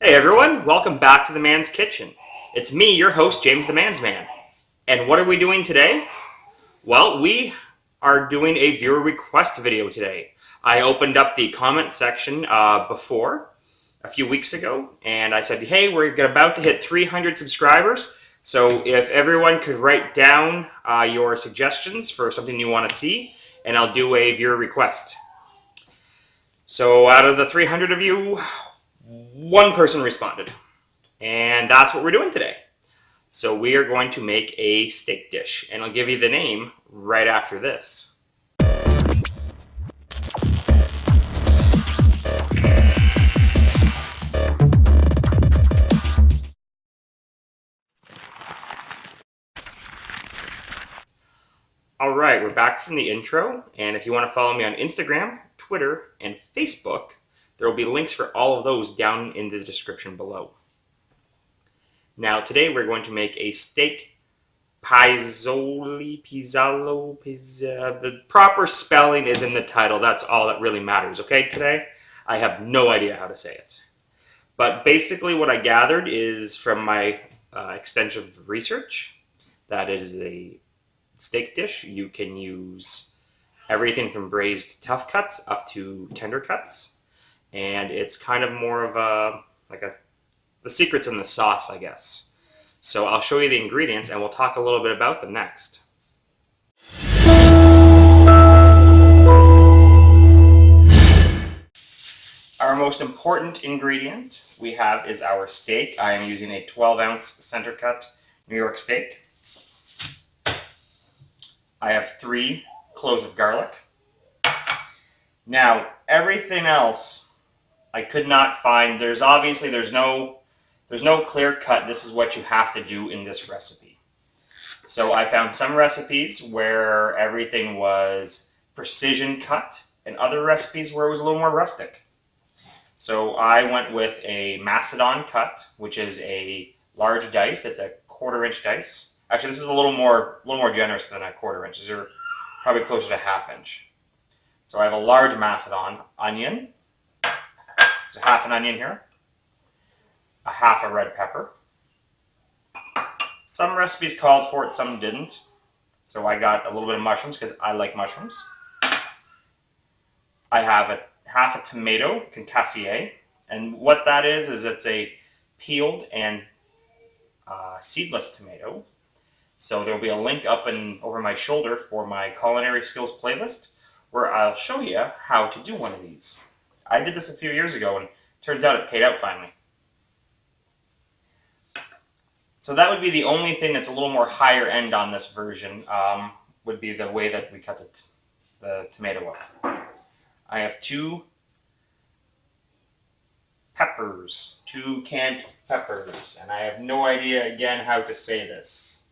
Hey everyone, welcome back to The Man's Kitchen. It's me, your host, James the Man's Man. And what are we doing today? Well, we are doing a viewer request video today. I opened up the comment section before, a few weeks ago, and I said, hey, we're about to hit 300 subscribers, so if everyone could write down your suggestions for something you want to see, and I'll do a viewer request. So out of the 300 of you, one person responded, and that's what we're doing today. So we are going to make a steak dish, and I'll give you the name right after this. All right, we're back from the intro, and if you want to follow me on Instagram, Twitter, and Facebook, there will be links for all of those down in the description below. Now today we're going to make a steak Pizzaiola. The proper spelling is in the title. That's all that really matters, okay, today? I have no idea how to say it. But basically what I gathered is from my extensive research, that is a steak dish. You can use everything from braised tough cuts up to tender cuts. And it's kind of more of the secret's in the sauce, I guess. So I'll show you the ingredients and we'll talk a little bit about them next. Our most important ingredient we have is our steak. I am using a 12-ounce center cut New York steak. I have 3 cloves of garlic. Now, everything else I could not find. There's no clear cut. This is what you have to do in this recipe. So I found some recipes where everything was precision cut and other recipes where it was a little more rustic. So I went with a Macedon cut, which is a large dice. It's a 1/4 inch dice. Actually, this is a little more generous than a 1/4 inch. These are probably closer to 1/2 inch. So I have a large Macedon onion. There's a 1/2 an onion here, a 1/2 a red pepper. Some recipes called for it, some didn't. So I got a little bit of mushrooms because I like mushrooms. I have a 1/2 a tomato, concassé, and what that is it's a peeled and seedless tomato. So there will be a link up and over my shoulder for my culinary skills playlist where I'll show you how to do one of these. I did this a few years ago, and turns out it paid out finally. So that would be the only thing that's a little more higher end on this version, would be the way that we cut the tomato up. I have 2 peppers, 2 canned peppers, and I have no idea, again, how to say this.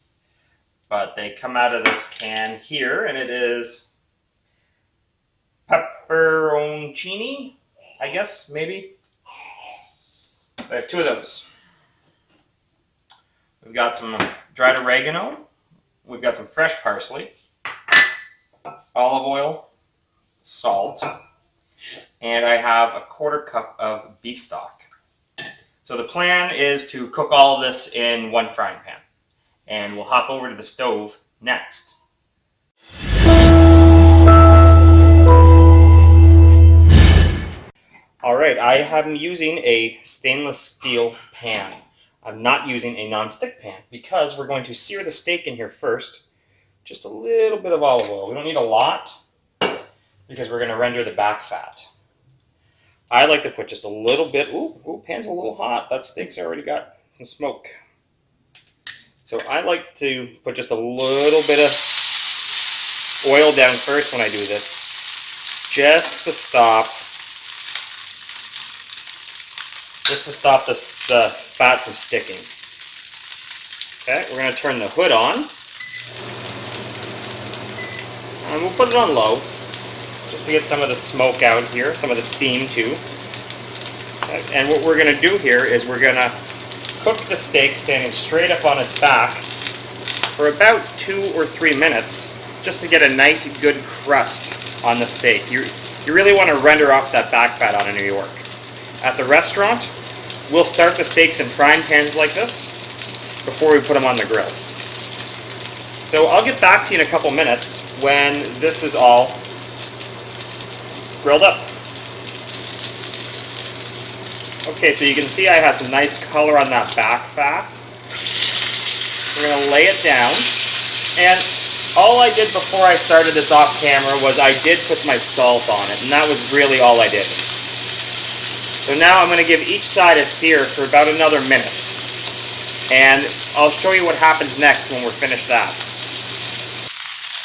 But they come out of this can here, and it is peperoncini, I guess, maybe. I have 2 of those. We've got some dried oregano. We've got some fresh parsley, olive oil, salt, and I have a 1/4 cup of beef stock. So the plan is to cook all of this in one frying pan, and we'll hop over to the stove next. Alright, I am using a stainless steel pan. I'm not using a non-stick pan because we're going to sear the steak in here first. Just a little bit of olive oil. We don't need a lot because we're going to render the back fat. I like to put just a little bit. Ooh, pan's a little hot. That steak's already got some smoke. So I like to put just a little bit of oil down first when I do this, just to stop the fat from sticking. Okay, we're going to turn the hood on, and we'll put it on low, just to get some of the smoke out here, some of the steam too. Okay, and what we're going to do here is we're going to cook the steak standing straight up on its back for about 2 or 3 minutes, just to get a nice, good crust on the steak. You really want to render off that back fat out of New York. At the restaurant, we'll start the steaks in frying pans like this before we put them on the grill. So I'll get back to you in a couple minutes when this is all grilled up. Okay, so you can see I have some nice color on that back fat. We're going to lay it down, and all I did before I started this off camera was I did put my salt on it, and that was really all I did. So now I'm going to give each side a sear for about another minute, and I'll show you what happens next when we're finished that.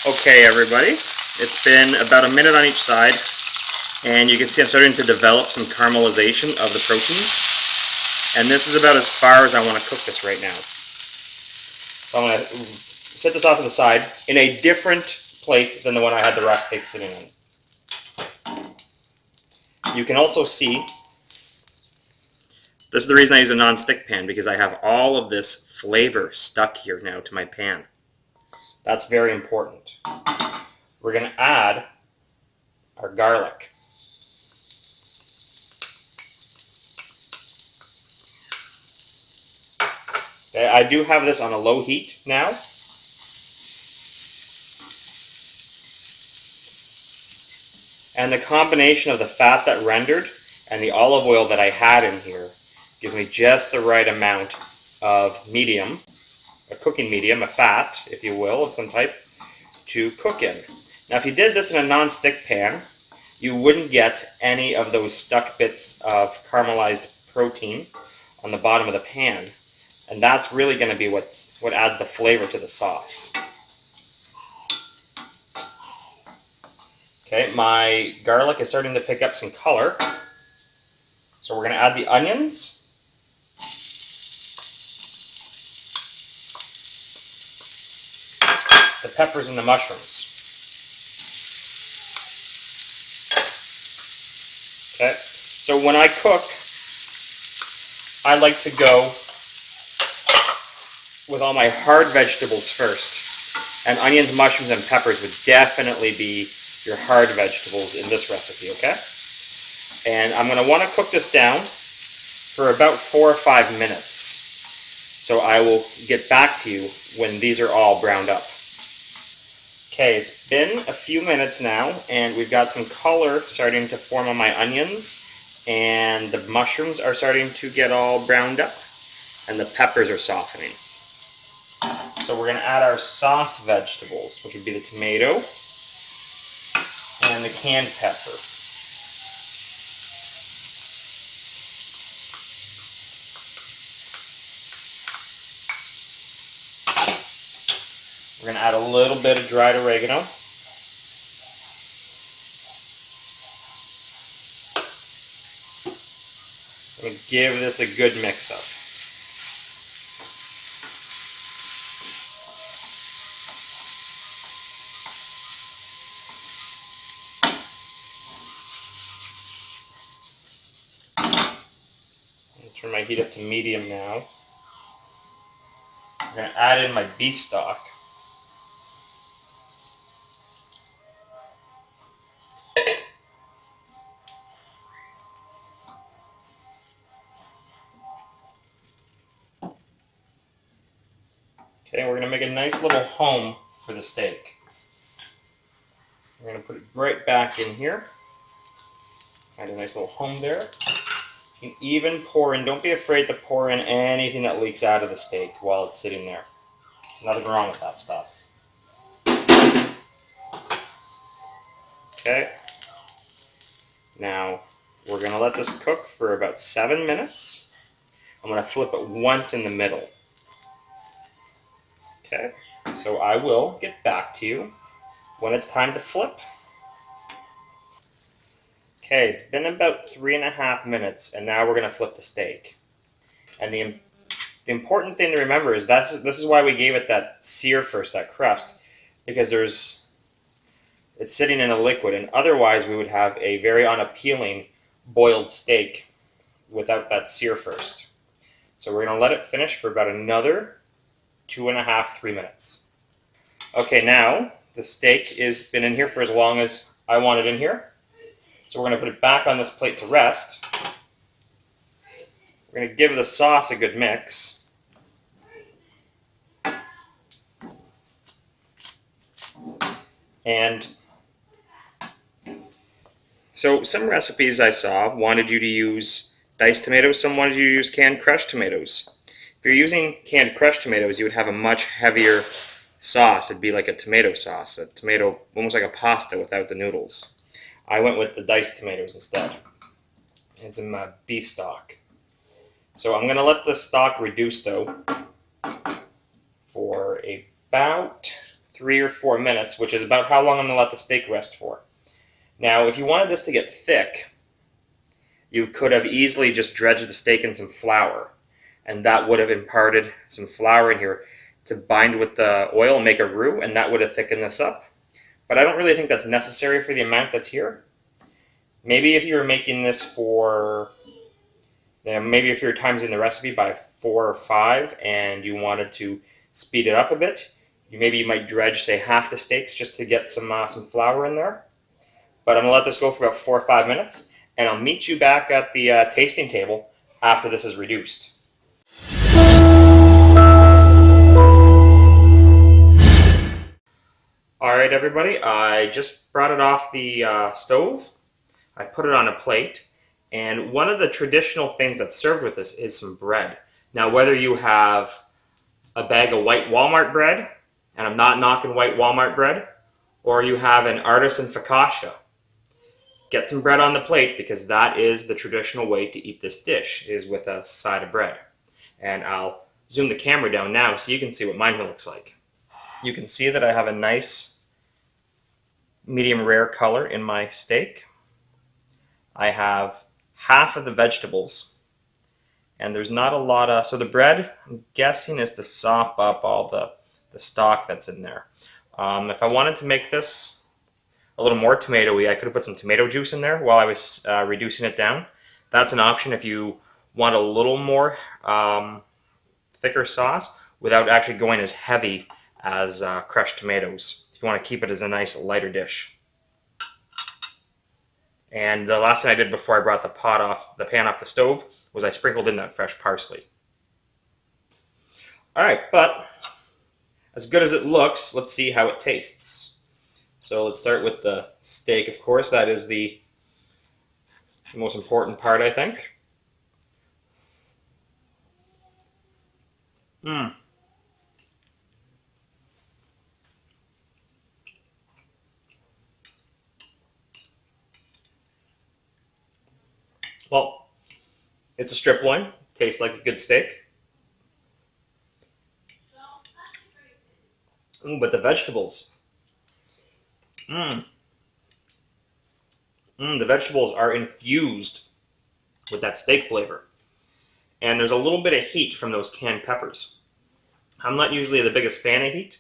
Okay everybody, it's been about a minute on each side, and you can see I'm starting to develop some caramelization of the proteins, and this is about as far as I want to cook this right now. So I'm going to set this off to the side in a different plate than the one I had the rest steak sitting in. You can also see, this is the reason I use a non-stick pan, because I have all of this flavor stuck here now to my pan. That's very important. We're going to add our garlic. Okay, I do have this on a low heat now. And the combination of the fat that rendered and the olive oil that I had in here gives me just the right amount of medium, a cooking medium, a fat, if you will, of some type, to cook in. Now if you did this in a non-stick pan, you wouldn't get any of those stuck bits of caramelized protein on the bottom of the pan. And that's really going to be what adds the flavor to the sauce. Okay, my garlic is starting to pick up some color. So we're going to add the onions. The peppers and the mushrooms. Okay, so when I cook, I like to go with all my hard vegetables first. And onions, mushrooms, and peppers would definitely be your hard vegetables in this recipe, okay? And I'm going to want to cook this down for about 4 or 5 minutes. So I will get back to you when these are all browned up. Okay, it's been a few minutes now, and we've got some color starting to form on my onions, and the mushrooms are starting to get all browned up, and the peppers are softening. So we're going to add our soft vegetables, which would be the tomato and the canned pepper. We're going to add a little bit of dried oregano. And give this a good mix up. Turn my heat up to medium now. I'm going to add in my beef stock. Okay, we're going to make a nice little home for the steak. We're going to put it right back in here. Add a nice little home there. You can even pour in, don't be afraid to pour in anything that leaks out of the steak while it's sitting there. There's nothing wrong with that stuff. Okay. Now, we're going to let this cook for about 7 minutes. I'm going to flip it once in the middle. Okay, so I will get back to you when it's time to flip. Okay, it's been about 3.5 minutes, and now we're going to flip the steak. And the important thing to remember is this is why we gave it that sear first, that crust, because it's sitting in a liquid, and otherwise we would have a very unappealing boiled steak without that sear first. So we're going to let it finish for about another 2.5, 3 minutes. Okay, now the steak has been in here for as long as I want it in here. So we're going to put it back on this plate to rest. We're going to give the sauce a good mix. And so some recipes I saw wanted you to use diced tomatoes, some wanted you to use canned crushed tomatoes. If you're using canned crushed tomatoes, you would have a much heavier sauce. It'd be like a tomato sauce, a tomato, almost like a pasta without the noodles. I went with the diced tomatoes instead. And some beef stock. So I'm going to let the stock reduce though for about 3 or 4 minutes, which is about how long I'm going to let the steak rest for. Now, if you wanted this to get thick, you could have easily just dredged the steak in some flour, and that would have imparted some flour in here to bind with the oil and make a roux, and that would have thickened this up. But I don't really think that's necessary for the amount that's here. Maybe if you were making this for, maybe if you're timesing the recipe by 4 or 5 and you wanted to speed it up a bit, maybe you might dredge, say, half the steaks just to get some flour in there. But I'm going to let this go for about 4 or 5 minutes, and I'll meet you back at the tasting table after this is reduced. Alright everybody, I just brought it off the stove. I put it on a plate, and one of the traditional things that's served with this is some bread. Now whether you have a bag of white Walmart bread, and I'm not knocking white Walmart bread, or you have an artisan focaccia, get some bread on the plate, because that is the traditional way to eat this dish, is with a side of bread. And I'll zoom the camera down now so you can see what mine looks like. You can see that I have a nice medium rare color in my steak. I have half of the vegetables, and there's not a lot of, so the bread, I'm guessing, is to sop up all the stock that's in there. If I wanted to make this a little more tomatoey, I could have put some tomato juice in there while I was reducing it down. That's an option if you want a little more thicker sauce without actually going as heavy as crushed tomatoes, if you want to keep it as a nice lighter dish. And the last thing I did before I brought the pan off the stove was I sprinkled in that fresh parsley. Alright, but as good as it looks, let's see how it tastes. So let's start with the steak, of course. That is the most important part, I think. Well, it's a strip loin. Tastes like a good steak. But the vegetables. The vegetables are infused with that steak flavor. And there's a little bit of heat from those canned peppers. I'm not usually the biggest fan of heat.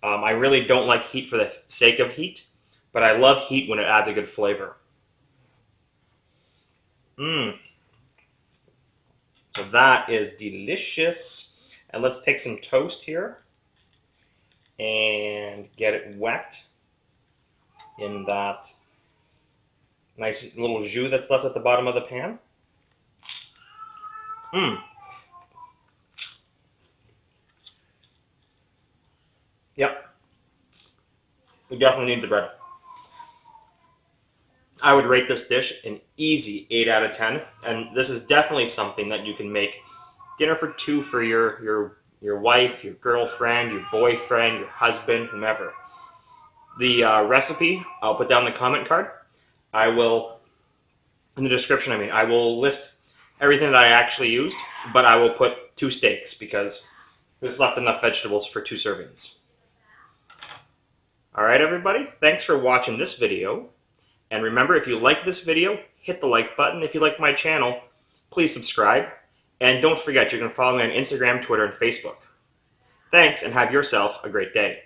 I really don't like heat for the sake of heat, but I love heat when it adds a good flavor. So that is delicious. And let's take some toast here and get it wet in that nice little jus that's left at the bottom of the pan. Yep. We definitely need the bread. I would rate this dish an easy 8 out of 10, and this is definitely something that you can make dinner for 2 for your wife, your girlfriend, your boyfriend, your husband, whomever. The recipe, I'll put down in the comment card. I will, in the description, I will list everything that I actually used, but I will put 2 steaks because there's left enough vegetables for 2 servings. Alright everybody, thanks for watching this video. And remember, if you like this video, hit the like button. If you like my channel, please subscribe. And don't forget, you can follow me on Instagram, Twitter, and Facebook. Thanks, and have yourself a great day.